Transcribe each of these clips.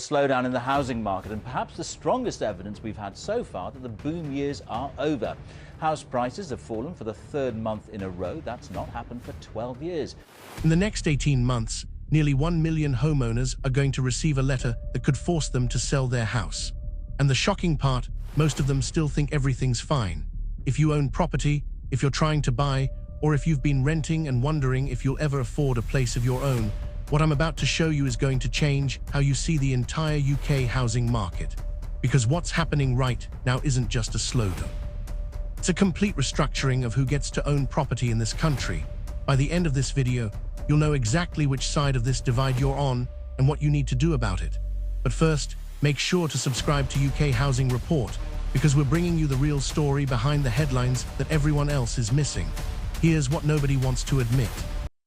Slowdown in the housing market, and perhaps the strongest evidence we've had so far that the boom years are over. House prices have fallen for the third month in a row. That's not happened for 12 years. In the next 18 months, nearly 1 million homeowners are going to receive a letter that could force them to sell their house. And the shocking part, most of them still think everything's fine. If you own property, if you're trying to buy, or if you've been renting and wondering if you'll ever afford a place of your own, what I'm about to show you is going to change how you see the entire UK housing market. Because what's happening right now isn't just a slowdown. It's a complete restructuring of who gets to own property in this country. By the end of this video, you'll know exactly which side of this divide you're on and what you need to do about it. But first, make sure to subscribe to UK Housing Report, because we're bringing you the real story behind the headlines that everyone else is missing. Here's what nobody wants to admit.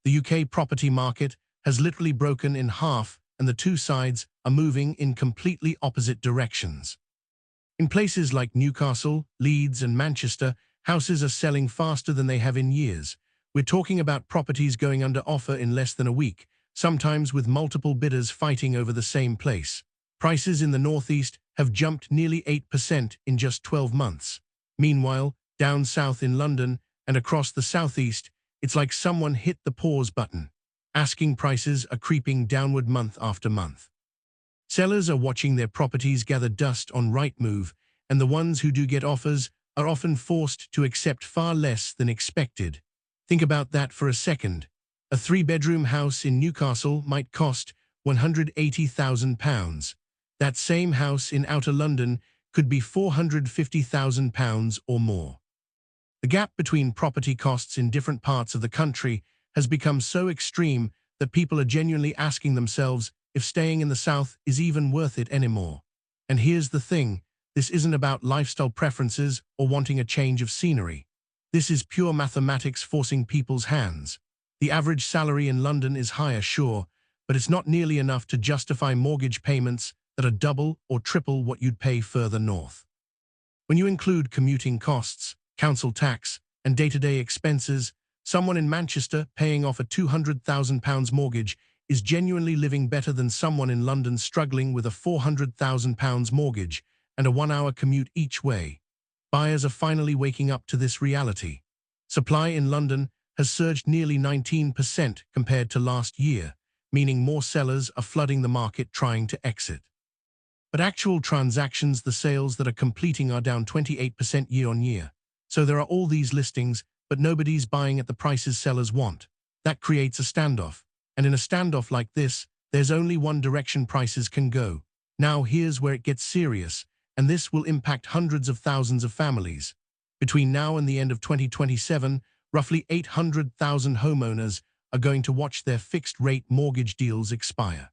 The UK property market has literally broken in half, and the two sides are moving in completely opposite directions. In places like Newcastle, Leeds, and Manchester, houses are selling faster than they have in years. We're talking about properties going under offer in less than a week, sometimes with multiple bidders fighting over the same place. Prices in the northeast have jumped nearly 8% in just 12 months. Meanwhile, down south in London and across the southeast, it's like someone hit the pause button. Asking prices are creeping downward month after month. Sellers are watching their properties gather dust on Rightmove, and the ones who do get offers are often forced to accept far less than expected. Think about that for a second. A 3-bedroom house in Newcastle might cost £180,000. That same house in outer London could be £450,000 or more. The gap between property costs in different parts of the country has become so extreme that people are genuinely asking themselves if staying in the south is even worth it anymore. And here's the thing, this isn't about lifestyle preferences or wanting a change of scenery. This is pure mathematics forcing people's hands. The average salary in London is higher, sure, but it's not nearly enough to justify mortgage payments that are double or triple what you'd pay further north. When you include commuting costs, council tax, and day-to-day expenses, someone in Manchester paying off a £200,000 mortgage is genuinely living better than someone in London struggling with a £400,000 mortgage and a 1-hour commute each way. Buyers are finally waking up to this reality. Supply in London has surged nearly 19% compared to last year, meaning more sellers are flooding the market trying to exit. But actual transactions, the sales that are completing, are down 28% year-on-year. So there are all these listings, but nobody's buying at the prices sellers want. That creates a standoff. And in a standoff like this, there's only one direction prices can go. Now here's where it gets serious, and this will impact hundreds of thousands of families. Between now and the end of 2027, roughly 800,000 homeowners are going to watch their fixed-rate mortgage deals expire.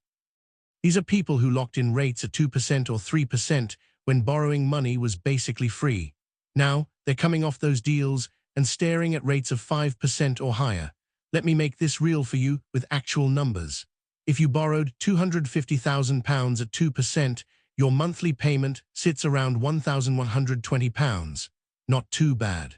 These are people who locked in rates at 2% or 3% when borrowing money was basically free. Now, they're coming off those deals and staring at rates of 5% or higher. Let me make this real for you with actual numbers. If you borrowed £250,000 at 2%, your monthly payment sits around £1,120. Not too bad.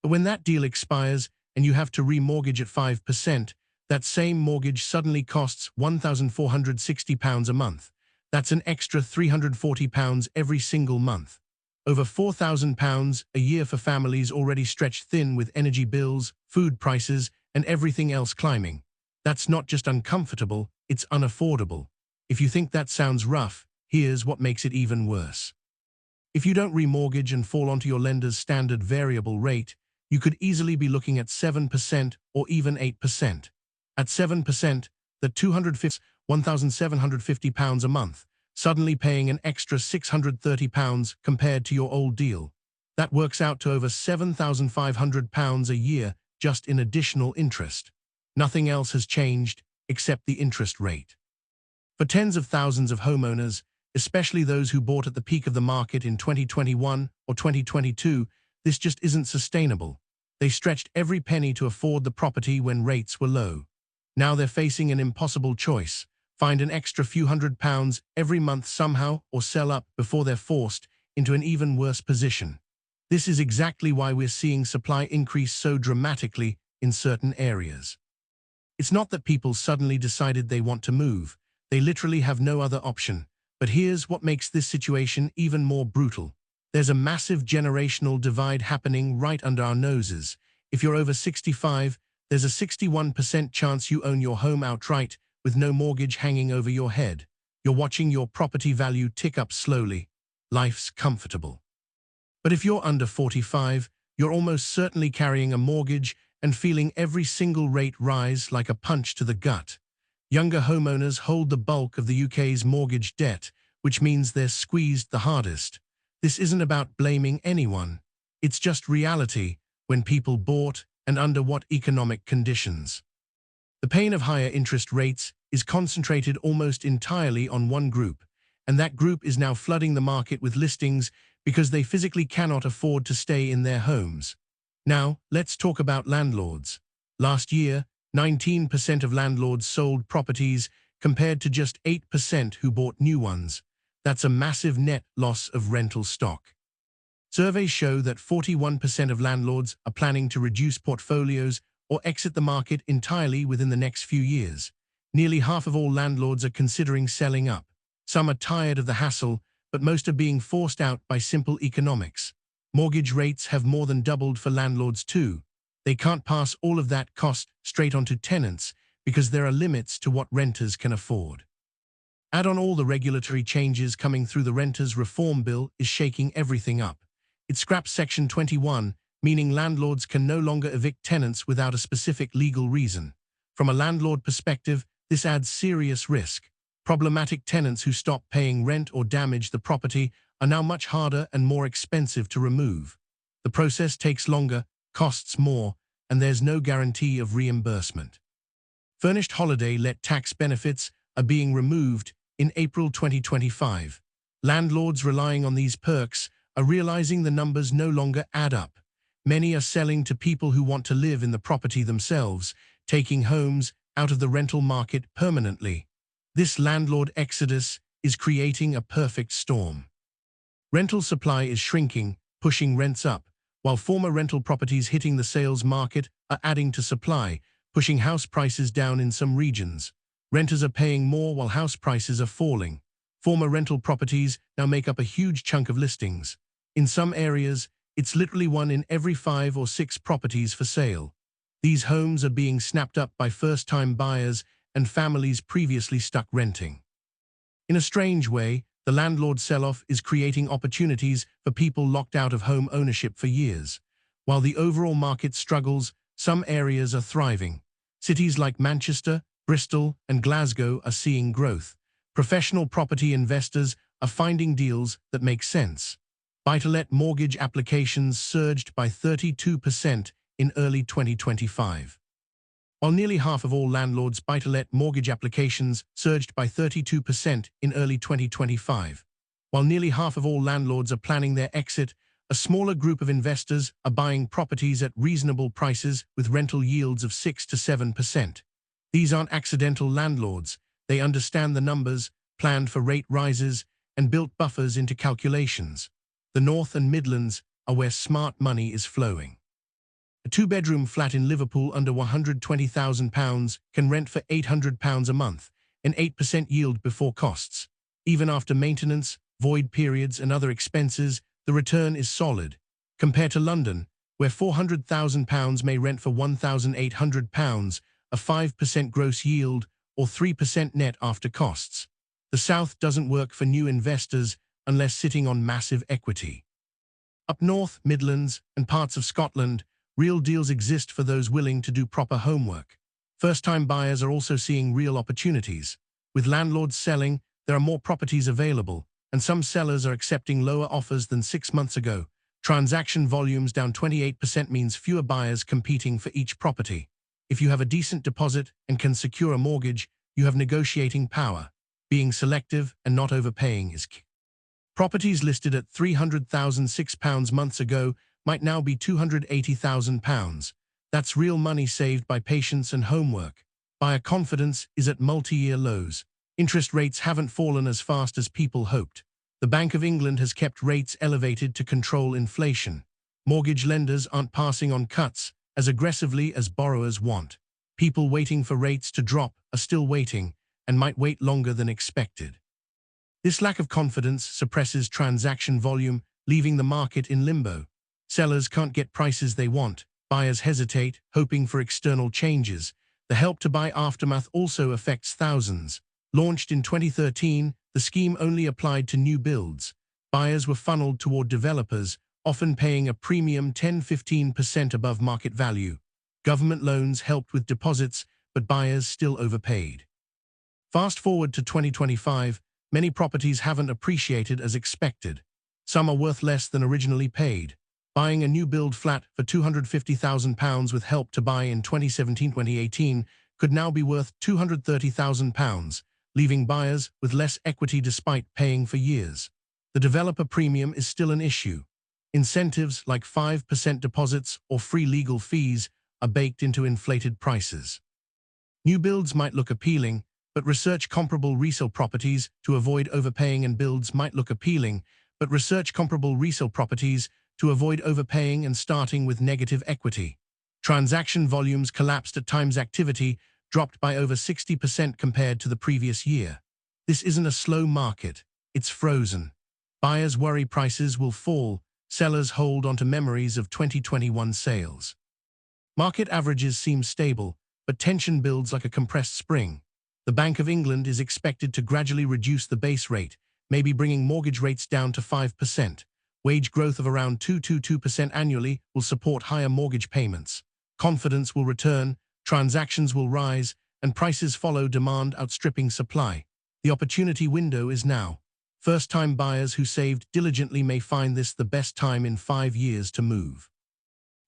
But when that deal expires and you have to remortgage at 5%, that same mortgage suddenly costs £1,460 a month. That's an extra £340 every single month. Over £4,000 a year for families already stretched thin with energy bills, food prices, and everything else climbing. That's not just uncomfortable, it's unaffordable. If you think that sounds rough, here's what makes it even worse. If you don't remortgage and fall onto your lender's standard variable rate, you could easily be looking at 7% or even 8%. At 7%, the £1,750 a month, suddenly paying an extra £630 compared to your old deal. That works out to over £7,500 a year just in additional interest. Nothing else has changed except the interest rate. For tens of thousands of homeowners, especially those who bought at the peak of the market in 2021 or 2022, this just isn't sustainable. They stretched every penny to afford the property when rates were low. Now they're facing an impossible choice: find an extra few £100 every month somehow, or sell up before they're forced into an even worse position. This is exactly why we're seeing supply increase so dramatically in certain areas. It's not that people suddenly decided they want to move. They literally have no other option. But here's what makes this situation even more brutal. There's a massive generational divide happening right under our noses. If you're over 65, there's a 61% chance you own your home outright with no mortgage hanging over your head. You're watching your property value tick up slowly. Life's comfortable. But if you're under 45, you're almost certainly carrying a mortgage and feeling every single rate rise like a punch to the gut. Younger homeowners hold the bulk of the UK's mortgage debt, which means they're squeezed the hardest. This isn't about blaming anyone. It's just reality when people bought and under what economic conditions. The pain of higher interest rates is concentrated almost entirely on one group, and that group is now flooding the market with listings because they physically cannot afford to stay in their homes. Now, let's talk about landlords. Last year, 19% of landlords sold properties compared to just 8% who bought new ones. That's a massive net loss of rental stock. Surveys show that 41% of landlords are planning to reduce portfolios or exit the market entirely within the next few years. Nearly half of all landlords are considering selling up. Some are tired of the hassle, but most are being forced out by simple economics. Mortgage rates have more than doubled for landlords too. They can't pass all of that cost straight onto tenants because there are limits to what renters can afford. Add on all the regulatory changes coming through the Renters Reform Bill is shaking everything up. It scraps Section 21, meaning landlords can no longer evict tenants without a specific legal reason. From a landlord perspective, this adds serious risk. Problematic tenants who stop paying rent or damage the property are now much harder and more expensive to remove. The process takes longer, costs more, and there's no guarantee of reimbursement. Furnished holiday let tax benefits are being removed in April 2025. Landlords relying on these perks are realizing the numbers no longer add up. Many are selling to people who want to live in the property themselves, taking homes out of the rental market permanently. This landlord exodus is creating a perfect storm. Rental supply is shrinking, pushing rents up, while former rental properties hitting the sales market are adding to supply, pushing house prices down in some regions. Renters are paying more while house prices are falling. Former rental properties now make up a huge chunk of listings. In some areas, it's literally 1 in every 5 or 6 properties for sale. These homes are being snapped up by first-time buyers and families previously stuck renting. In a strange way, the landlord sell-off is creating opportunities for people locked out of home ownership for years. While the overall market struggles, some areas are thriving. Cities like Manchester, Bristol, and Glasgow are seeing growth. Professional property investors are finding deals that make sense. Buy-to-let mortgage applications surged by 32% in early 2025. While nearly half of all landlords' buy-to-let mortgage applications surged by 32% in early 2025. While nearly half of all landlords are planning their exit, a smaller group of investors are buying properties at reasonable prices with rental yields of 6 to 7%. These aren't accidental landlords. They understand the numbers, planned for rate rises, and built buffers into calculations. The North and Midlands are where smart money is flowing. A 2-bedroom flat in Liverpool under £120,000 can rent for £800 a month, an 8% yield before costs. Even after maintenance, void periods, and other expenses, the return is solid. Compared to London, where £400,000 may rent for £1,800, a 5% gross yield, or 3% net after costs. The South doesn't work for new investors unless sitting on massive equity. Up north, Midlands, and parts of Scotland, real deals exist for those willing to do proper homework. First-time buyers are also seeing real opportunities. With landlords selling, there are more properties available, and some sellers are accepting lower offers than 6 months ago. Transaction volumes down 28% means fewer buyers competing for each property. If you have a decent deposit and can secure a mortgage, you have negotiating power. Being selective and not overpaying is key. Properties listed at £300,006 months ago might now be £280,000. That's real money saved by patience and homework. Buyer confidence is at multi-year lows. Interest rates haven't fallen as fast as people hoped. The Bank of England has kept rates elevated to control inflation. Mortgage lenders aren't passing on cuts as aggressively as borrowers want. People waiting for rates to drop are still waiting and might wait longer than expected. This lack of confidence suppresses transaction volume, leaving the market in limbo. Sellers can't get prices they want. Buyers hesitate, hoping for external changes. The Help to Buy aftermath also affects thousands. Launched in 2013, the scheme only applied to new builds. Buyers were funneled toward developers, often paying a premium 10–15% above market value. Government loans helped with deposits, but buyers still overpaid. Fast forward to 2025, many properties haven't appreciated as expected. Some are worth less than originally paid. Buying a new build flat for £250,000 with Help to Buy in 2017–2018 could now be worth £230,000, leaving buyers with less equity despite paying for years. The developer premium is still an issue. Incentives like 5% deposits or free legal fees are baked into inflated prices. New builds might look appealing, but research comparable resale properties to avoid overpaying, and builds might look appealing, but research comparable resale properties to avoid overpaying and starting with negative equity. Transaction volumes collapsed at times. Activity dropped by over 60% compared to the previous year. This isn't a slow market, it's frozen. Buyers worry prices will fall, sellers hold onto memories of 2021 sales. Market averages seem stable, but tension builds like a compressed spring. The Bank of England is expected to gradually reduce the base rate, maybe bringing mortgage rates down to 5%. Wage growth of around 2–2% annually will support higher mortgage payments. Confidence will return, transactions will rise, and prices follow, demand outstripping supply. The opportunity window is now. First-time buyers who saved diligently may find this the best time in 5 years to move.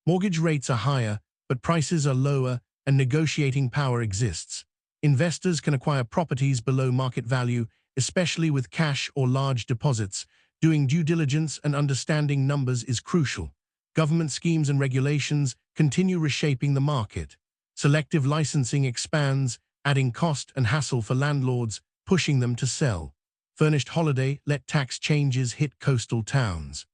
Mortgage rates are higher, but prices are lower, and negotiating power exists. Investors can acquire properties below market value, especially with cash or large deposits. Doing due diligence and understanding numbers is crucial. Government schemes and regulations continue reshaping the market. Selective licensing expands, adding cost and hassle for landlords, pushing them to sell. Furnished holiday let tax changes hit coastal towns.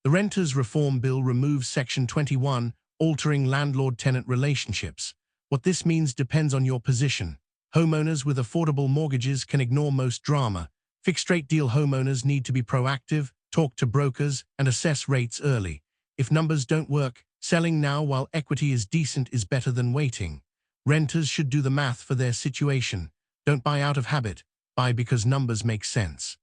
The Renters Reform Bill removes Section 21, altering landlord-tenant relationships. What this means depends on your position. Homeowners with affordable mortgages can ignore most drama. Fixed-rate deal homeowners need to be proactive, talk to brokers, and assess rates early. If numbers don't work, selling now while equity is decent is better than waiting. Renters should do the math for their situation. Don't buy out of habit. Buy because numbers make sense.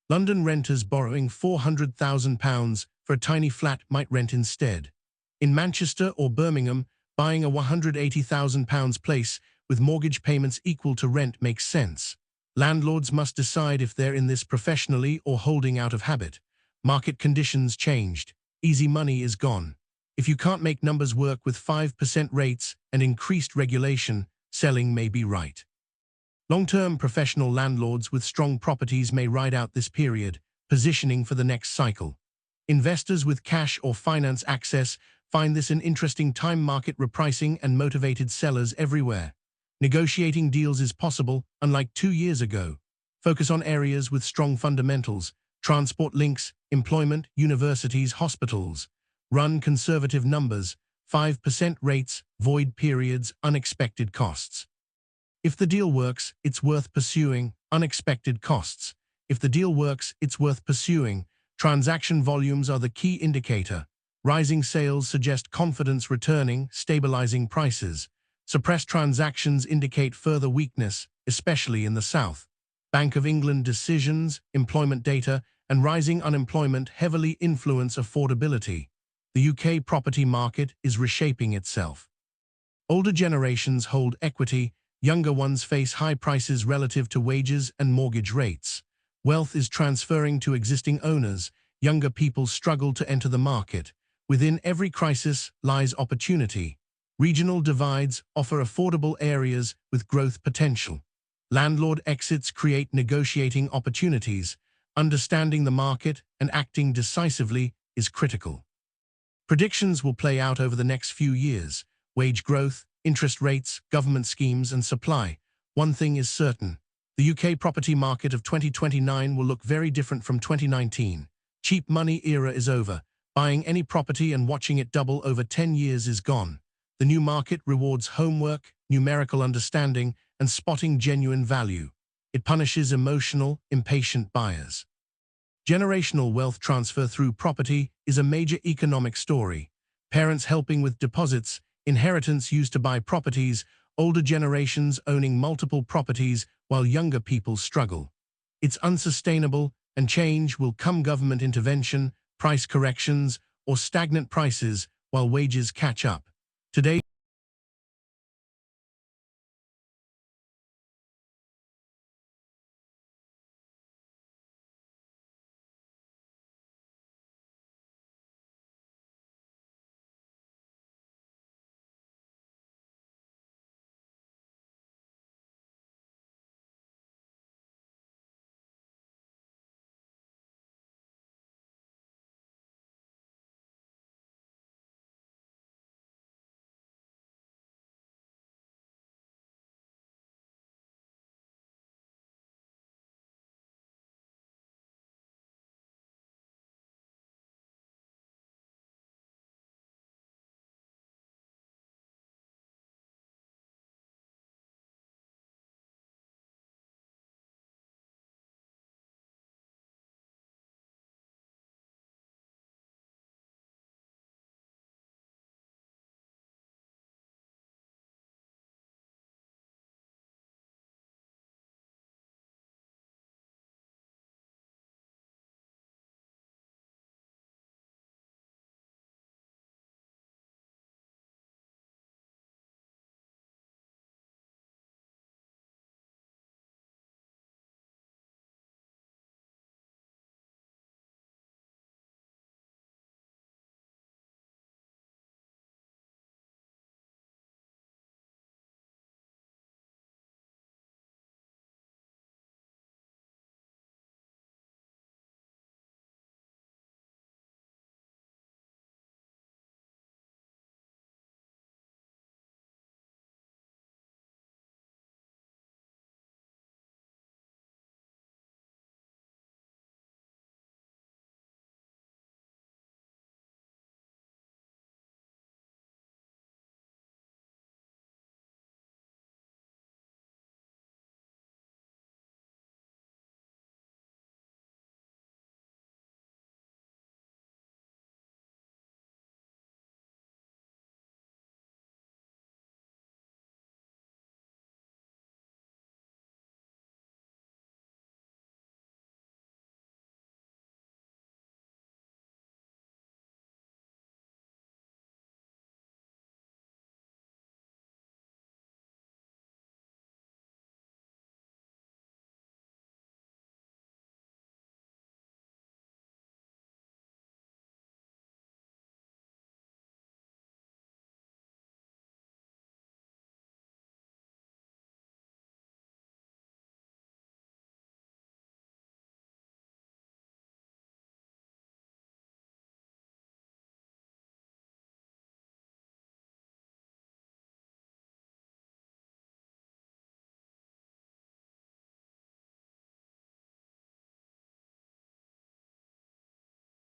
London renters borrowing £400,000 for a tiny flat might rent instead. In Manchester or Birmingham, buying a £180,000 place with mortgage payments equal to rent makes sense. Landlords must decide if they're in this professionally or holding out of habit. Market conditions changed. Easy money is gone. If you can't make numbers work with 5% rates and increased regulation, selling may be right. Long-term professional landlords with strong properties may ride out this period, positioning for the next cycle. Investors with cash or finance access find this an interesting time. Market repricing and motivated sellers everywhere. Negotiating deals is possible, unlike 2 years ago. Focus on areas with strong fundamentals, transport links, employment, universities, hospitals. Run conservative numbers, 5% rates, void periods, unexpected costs. If the deal works, it's worth pursuing. Unexpected costs. If the deal works, it's worth pursuing. Transaction volumes are the key indicator. Rising sales suggest confidence returning, stabilizing prices. Suppressed transactions indicate further weakness, especially in the South. Bank of England decisions, employment data, and rising unemployment heavily influence affordability. The UK property market is reshaping itself. Older generations hold equity, younger ones face high prices relative to wages and mortgage rates. Wealth is transferring to existing owners, younger people struggle to enter the market. Within every crisis lies opportunity. Regional divides offer affordable areas with growth potential. Landlord exits create negotiating opportunities. Understanding the market and acting decisively is critical. Predictions will play out over the next few years. Wage growth, interest rates, government schemes, and supply. One thing is certain. The UK property market of 2029 will look very different from 2019. Cheap money era is over. Buying any property and watching it double over 10 years is gone. The new market rewards homework, numerical understanding, and spotting genuine value. It punishes emotional, impatient buyers. Generational wealth transfer through property is a major economic story. Parents helping with deposits, inheritance used to buy properties, older generations owning multiple properties while younger people struggle. It's unsustainable, and change will come government intervention, price corrections, or stagnant prices while wages catch up. Today,